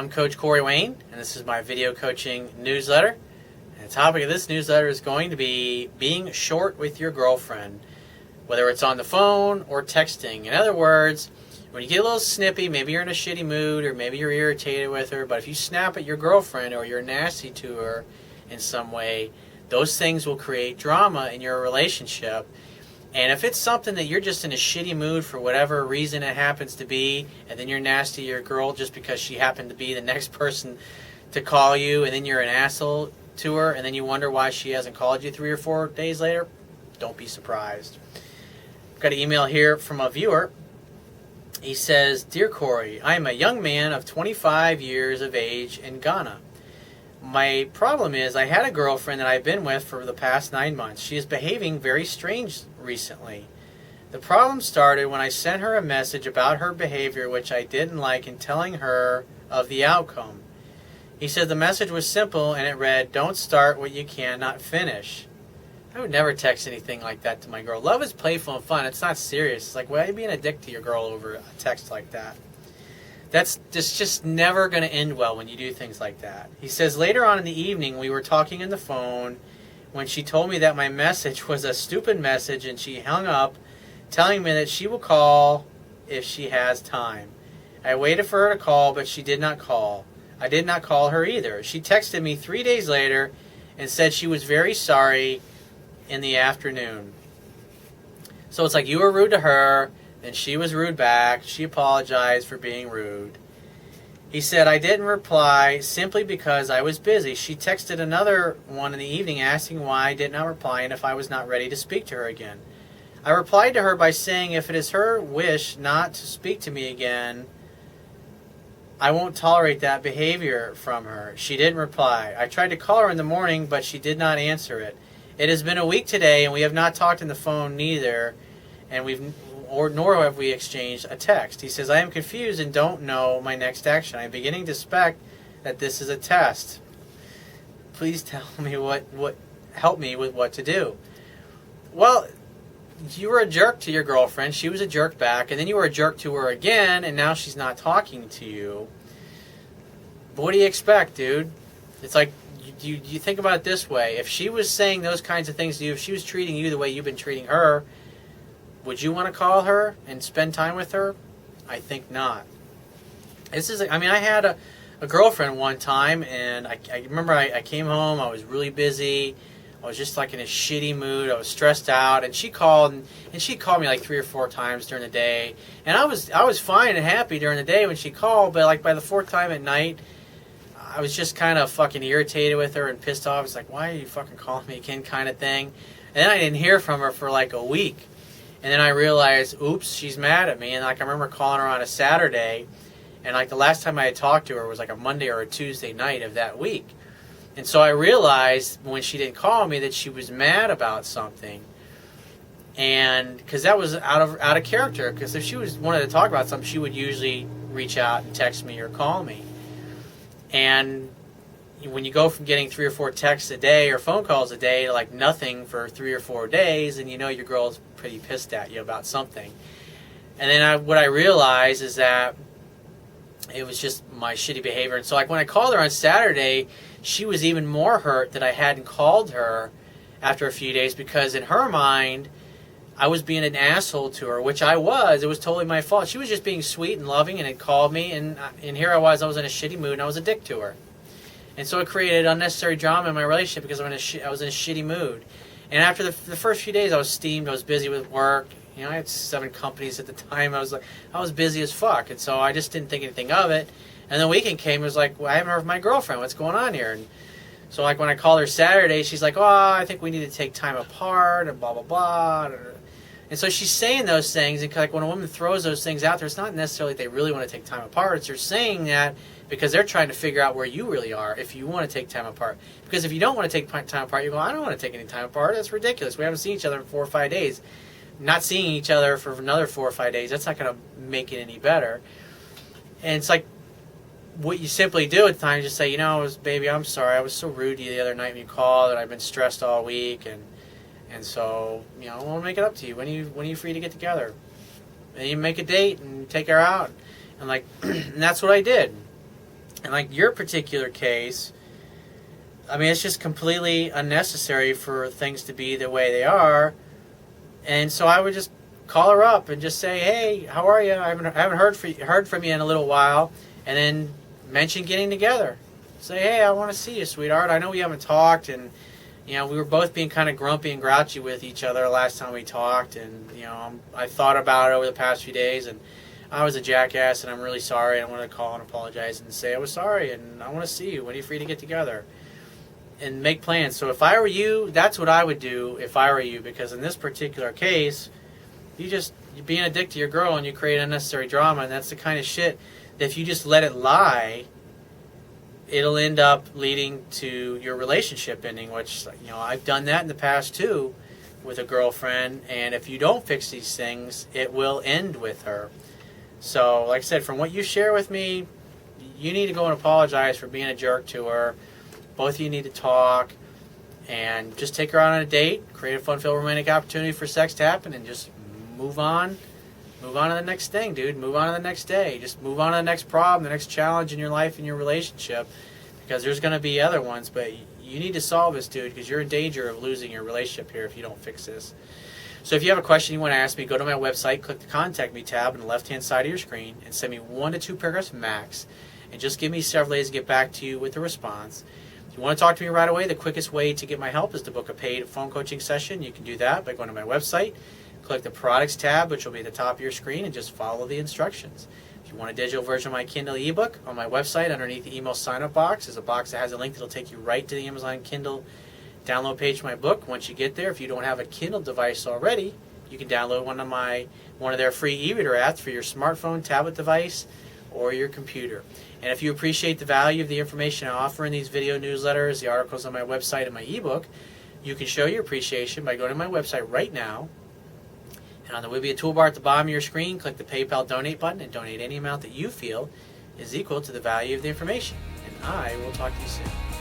I'm Coach Corey Wayne, and this is my video coaching newsletter. And the topic of this newsletter is going to be being short with your girlfriend, whether it's on the phone or texting. In other words, when you get a little snippy, maybe you're in a shitty mood or maybe you're irritated with her, but if you snap at your girlfriend or you're nasty to her in some way, those things will create drama in your relationship. And if it's something that you're just in a shitty mood for whatever reason it happens to be, and then you're nasty to your girl just because she happened to be the next person to call you, and then you're an asshole to her, and then you wonder why she hasn't called you 3 or 4 days later, don't be surprised. I've got an email here from a viewer. He says, "Dear Corey, I am a young man of 25 years of age in Ghana. My problem is I had a girlfriend that I've been with for the past 9 months. She is behaving very strange recently. The problem started when I sent her a message about her behavior which I didn't like and telling her of the outcome. He said the message was simple and it read, 'Don't start what you cannot finish.' I would never text anything like that to my girl. Love is playful and fun. It's not serious. It's like, why are you being a dick to your girl over a text like that? That's just never going to end well when you do things like that." He says, "Later on in the evening, we were talking on the phone when she told me that my message was a stupid message and she hung up, telling me that she will call if she has time. I waited for her to call, but she did not call. I did not call her either. She texted me 3 days later and said she was very sorry in the afternoon." So it's like you were rude to her, and she was rude back. She apologized for being rude. He said, "I didn't reply simply because I was busy. She texted another one in the evening asking why I did not reply and if I was not ready to speak to her again. I replied to her by saying if it is her wish not to speak to me again, I won't tolerate that behavior from her. She didn't reply. I tried to call her in the morning, but she did not answer it. It has been a week today, and we have not talked on the phone neither, and nor have we exchanged a text." He says, "I am confused and don't know my next action. I am beginning to suspect that this is a test. Please tell me help me with what to do." Well, you were a jerk to your girlfriend. She was a jerk back, and then you were a jerk to her again, and now she's not talking to you. But what do you expect, dude? It's like, you think about it this way. If she was saying those kinds of things to you, if she was treating you the way you've been treating her, would you want to call her and spend time with her? I think not. I had a girlfriend one time, and I remember I came home, I was really busy, I was just like in a shitty mood, I was stressed out, and she called, and she called me like 3 or 4 times during the day, and I was fine and happy during the day when she called, but like by the 4th time at night, I was just kind of fucking irritated with her and pissed off. It's like, why are you fucking calling me again, kind of thing. And then I didn't hear from her for like a week. And then I realized, oops, she's mad at me. And like I remember calling her on a Saturday, and like the last time I had talked to her was like a Monday or a Tuesday night of that week. And so I realized when she didn't call me that she was mad about something. And because that was out of character. Because if she wanted to talk about something, she would usually reach out and text me or call me. And when you go from getting 3 or 4 texts a day or phone calls a day to like nothing for 3 or 4 days, and you know your girl's pretty pissed at you about something. And then what I realized is that it was just my shitty behavior. And so like when I called her on Saturday, she was even more hurt that I hadn't called her after a few days, because in her mind, I was being an asshole to her, which I was. It was totally my fault. She was just being sweet and loving and had called me, and here I was in a shitty mood, and I was a dick to her. And so it created unnecessary drama in my relationship because I was in a shitty mood. And after the first few days, I was steamed. I was busy with work. You know, I had 7 companies at the time. I was busy as fuck, and so I just didn't think anything of it. And the weekend came. It was like, well, I haven't heard from my girlfriend. What's going on here? And so like when I called her Saturday, she's like, "Oh, I think we need to take time apart," and blah blah blah. And so she's saying those things, and like when a woman throws those things out there, it's not necessarily they really want to take time apart. It's they're saying that because they're trying to figure out where you really are if you want to take time apart. Because if you don't want to take time apart, you go, "I don't want to take any time apart. That's ridiculous. We haven't seen each other in 4 or 5 days. Not seeing each other for another 4 or 5 days, that's not going to make it any better." And it's like what you simply do at the time is just say, "You know, baby, I'm sorry. I was so rude to you the other night when you called, and I've been stressed all week, and so, you know, I want to make it up to you. When are you free to get together?" And you make a date and take her out. And like, and that's what I did. And like your particular case, I mean, it's just completely unnecessary for things to be the way they are. And so I would just call her up and just say, hey, how are you? I haven't heard from you in a little while. And then mention getting together. Say, hey, I want to see you, sweetheart. I know we haven't talked, and we were both being kind of grumpy and grouchy with each other last time we talked. And I thought about it over the past few days, and I was a jackass, and I'm really sorry. I want to call and apologize and say I was sorry, and I want to see you. When are you free to get together? And make plans. So if I were you, that's what I would do if I were you, because in this particular case, you're being a dick to your girl and you create unnecessary drama, and that's the kind of shit that if you just let it lie, it'll end up leading to your relationship ending, which, I've done that in the past too with a girlfriend, and if you don't fix these things, it will end with her. So, like I said, from what you share with me, you need to go and apologize for being a jerk to her. Both of you need to talk and just take her out on a date, create a fun-filled romantic opportunity for sex to happen, and just move on. Move on to the next thing, dude. Move on to the next day. Just move on to the next problem, the next challenge in your life and your relationship, because there's going to be other ones, but you need to solve this, dude, because you're in danger of losing your relationship here if you don't fix this. So if you have a question you want to ask me, go to my website, click the Contact Me tab on the left-hand side of your screen, and send me 1 to 2 paragraphs max, and just give me several days to get back to you with a response. If you want to talk to me right away, the quickest way to get my help is to book a paid phone coaching session. You can do that by going to my website, click the Products tab, which will be at the top of your screen, and just follow the instructions. If you want a digital version of my Kindle ebook, on my website, underneath the email sign-up box, is a box that has a link that will take you right to the Amazon Kindle download page for my book. Once you get there, if you don't have a Kindle device already, you can download one of their free e-reader apps for your smartphone, tablet device, or your computer. And if you appreciate the value of the information I offer in these video newsletters, the articles on my website, and my ebook, you can show your appreciation by going to my website right now. And there will be a toolbar at the bottom of your screen. Click the PayPal donate button and donate any amount that you feel is equal to the value of the information. And I will talk to you soon.